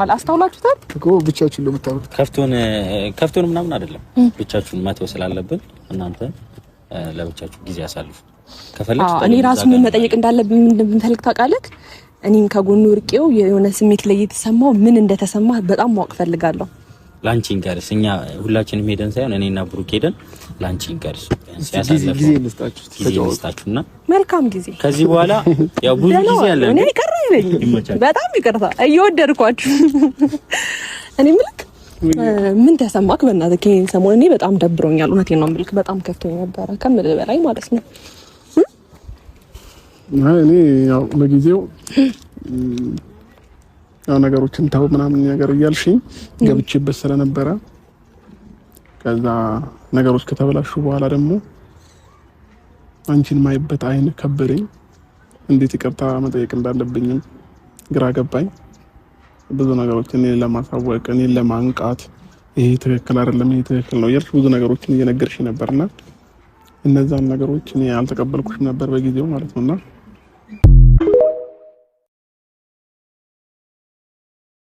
አላስተውላችሁታል እኮ ብቻችሁን ለምታወሩት ከፍቶን ምናምን አይደለም ብቻችሁን ማተው ስላለብን እናንተ ለብቻችሁ ጊዜ ያሳልፉ ከፈለግሽ እኔ ራሱ ምን መጠየቅ እንዳለብኝ እንደምፈልግ ታውቃለህ እኔም ከጎኑ ርቄው የሆነ ስሜት ላይ የተሰማው ምን እንደተሰማ በጣም ማወቅ ፈልጋለሁ ላንቺን ጋርስ እኛ ሁላችንም ሄደን ሳይሆን እኔና ብሩክ ሄደን ላንቺን ጋርስ ሲያሳልፉ ጊዜ እንስጣችሁና መልካም ጊዜ ከዚህ በኋላ ያው ብዙ ጊዜ ያለ እኔ ቀረኝ በጣም ይቅርታ እየወደድኳችሁ እኔ ምልክ ምን ተሰማክ በእናትህ ከይን ሰሞን እኔ በጣም ደብሮኛል እውነቴን ነው ምልክ በጣም ከፍቶኝ ነበር ከምልህ በላይ ማለት ነው እኔ ያው ለጊዜው ያው ነገሮችን ታው ምናምን ነገር እያልሽኝ ገብቼበት ስለነበረ ከዛ ነገሮች ከተበላሹ በኋላ ደግሞ አንቺን ማይበት አይን ከበረኝ እንዴት ይቅርታ መጠየቅ እንዳለብኝ ግራ ገባኝ ብዙ ነገሮችን እኔ ለማሳወቅ እኔ ለማንቃት ይሄ ትክክል አይደለም ይሄ ትክክል ነው እያልሽ ብዙ ነገሮችን እየነገርሽ ነበርና እነዛን ነገሮች እኔ አልተቀበልኩሽም ነበር በጊዜው ማለት ነውና